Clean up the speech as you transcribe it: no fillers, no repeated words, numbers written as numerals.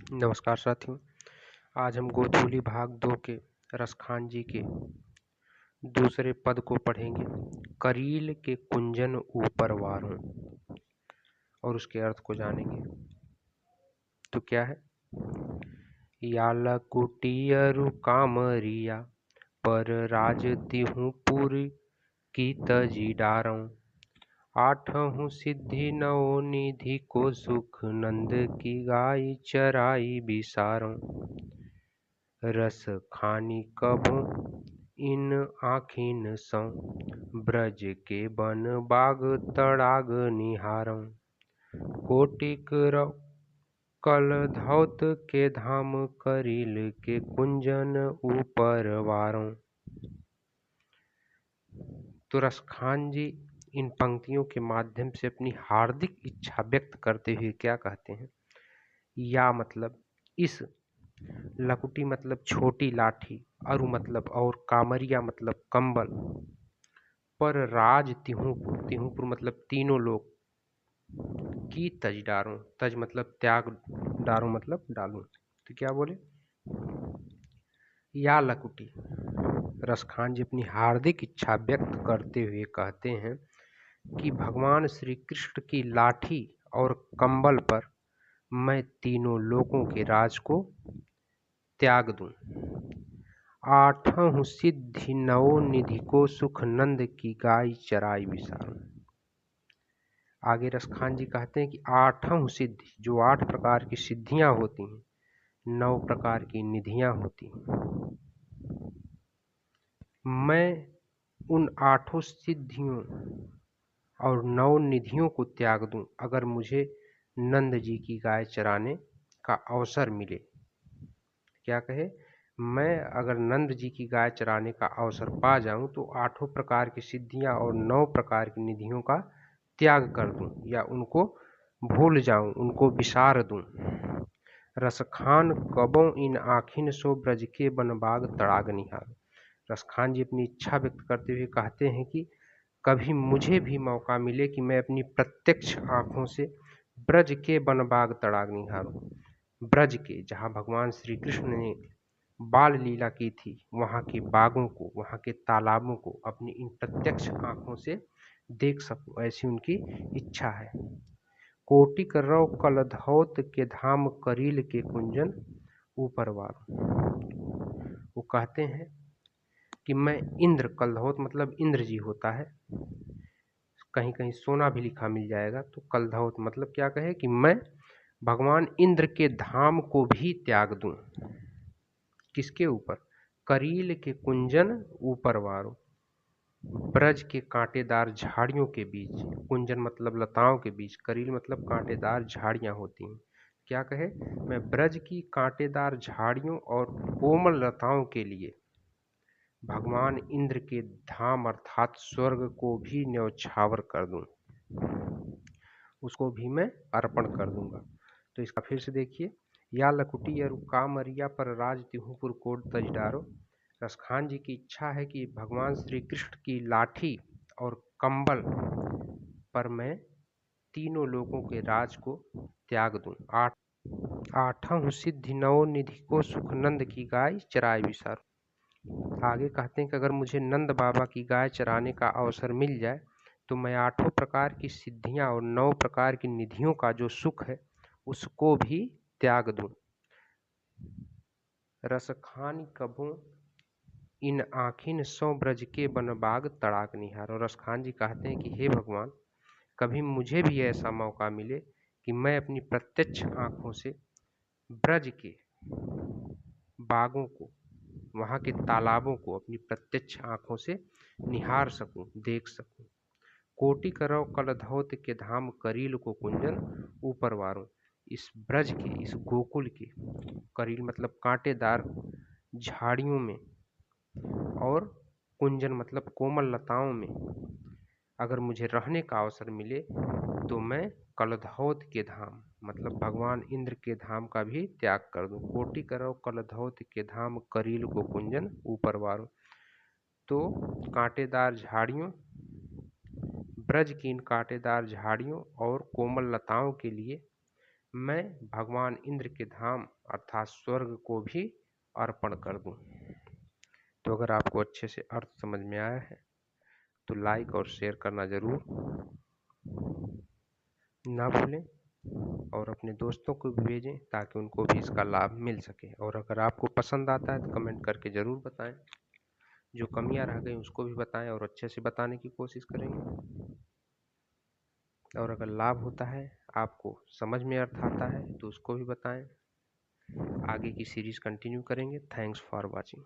नमस्कार साथियों। आज हम गोधूली भाग 2 के रसखान जी के दूसरे पद को पढ़ेंगे। करील के कुंजन ऊपर वारों, और उसके अर्थ को जानेंगे। तो क्या है? या लकुटियरु कामरिया पर राज तिहु पुर की तजी डारों। आठहु सिद्धि नौ निधि को सुख नंद की गाय चराई बिसारों। रस खानी कभों इन आखिन सौ ब्रज के बन बाग तड़ाग निहारों। कोटिक कल धौत के धाम करील के कुंजन ऊपर वारों। तो रसखान जी इन पंक्तियों के माध्यम से अपनी हार्दिक इच्छा व्यक्त करते हुए क्या कहते हैं? या मतलब इस, लकुटी मतलब छोटी लाठी, अरु मतलब और, कामरिया मतलब कंबल, पर राज तिहुपुर, तिहुपुर मतलब तीनों लोग, की तज डारों, तज मतलब त्याग, डारों मतलब डालूं। तो क्या बोले? या लकुटी, रसखान जी अपनी हार्दिक इच्छा व्यक्त करते हुए कहते हैं कि भगवान श्री कृष्ण की लाठी और कंबल पर मैं तीनों लोगों के राज को त्याग दूं। आठहु सिद्धि नौ निधि को सुख नंद की गाय चराई बिसारूं। आगे रसखान जी कहते हैं कि आठहु सिद्धि, जो 8 प्रकार की सिद्धियां होती हैं, 9 प्रकार की निधियां होती हैं, मैं उन 8 सिद्धियों और 9 निधियों को त्याग दूं अगर मुझे नंद जी की गाय चराने का अवसर मिले। क्या कहे? मैं अगर नंद जी की गाय चराने का अवसर पा जाऊं तो 8 प्रकार की सिद्धियां और 9 प्रकार की निधियों का त्याग कर दूं, या उनको भूल जाऊं, उनको विसार दूं। रसखान कबों इन आखिन सो ब्रज के बनबाग तड़ाग निहार। रसखान जी अपनी इच्छा व्यक्त करते हुए कहते हैं कि कभी मुझे भी मौका मिले कि मैं अपनी प्रत्यक्ष आंखों से ब्रज के बनबाग तड़ाग निहारूं। ब्रज के, जहाँ भगवान श्री कृष्ण ने बाल लीला की थी, वहाँ के बागों को, वहाँ के तालाबों को अपनी इन प्रत्यक्ष आंखों से देख सकूं, ऐसी उनकी इच्छा है। कोटिक रव कलधौत के धाम करील के कुंजन ऊपर वार। वो कहते हैं कि मैं इंद्र, कलधौत मतलब इंद्र जी होता है, कहीं कहीं सोना भी लिखा मिल जाएगा। तो कलधौत मतलब क्या कहे कि मैं भगवान इंद्र के धाम को भी त्याग दूं। किसके ऊपर? करील के कुंजन ऊपर वारो, ब्रज के कांटेदार झाड़ियों के बीच। कुंजन मतलब लताओं के बीच, करील मतलब कांटेदार झाड़ियां होती हैं। क्या कहे? मैं ब्रज की कांटेदार झाड़ियों और कोमल लताओं के लिए भगवान इंद्र के धाम अर्थात स्वर्ग को भी न्यौछावर कर दूं, उसको भी मैं अर्पण कर दूंगा। तो इसका फिर से देखिए। या लकुटी अरु कामरिया पर राज तिहुपुर कोट तज डारो। रसखान जी की इच्छा है कि भगवान श्री कृष्ण की लाठी और कंबल पर मैं तीनों लोगों के राज को त्याग दूं। आठहु सिद्धि नौ निधि को सुखनंद की गाय चराय बिसारूं। आगे कहते हैं कि अगर मुझे नंद बाबा की गाय चराने का अवसर मिल जाए तो मैं 8 प्रकार की सिद्धियां और 9 प्रकार की निधियों का जो सुख है उसको भी त्याग दूं। रसखान कभों इन आखिन सौ ब्रज के बनबाग तड़ाक निहार। और रसखान जी कहते हैं कि हे भगवान, कभी मुझे भी ऐसा मौका मिले कि मैं अपनी प्रत्यक्ष आंखों से ब्रज के बागों को, वहाँ के तालाबों को अपनी प्रत्यक्ष आंखों से निहार सकूं, देख सकूं। कोटि करौ कलधौत के धाम करील को कुंजन ऊपर वारों। इस ब्रज के, इस गोकुल के, करील मतलब कांटेदार झाड़ियों में, और कुंजन मतलब कोमल लताओं में अगर मुझे रहने का अवसर मिले तो मैं कलधौत के धाम मतलब भगवान इंद्र के धाम का भी त्याग कर दूं। कोटि करौ कलधौत के धाम करील को कुंजन ऊपर वारों। तो कांटेदार झाड़ियों, ब्रज की इन कांटेदार झाड़ियों और कोमल लताओं के लिए मैं भगवान इंद्र के धाम अर्थात स्वर्ग को भी अर्पण कर दूं। तो अगर आपको अच्छे से अर्थ समझ में आया है तो लाइक और शेयर करना ज़रूर ना भूलें और अपने दोस्तों को भी भेजें ताकि उनको भी इसका लाभ मिल सके। और अगर आपको पसंद आता है तो कमेंट करके ज़रूर बताएं। जो कमियां रह गई उसको भी बताएं और अच्छे से बताने की कोशिश करेंगे। और अगर लाभ होता है, आपको समझ में अर्थ आता है तो उसको भी बताएं। आगे की सीरीज़ कंटिन्यू करेंगे। Thanks for watching.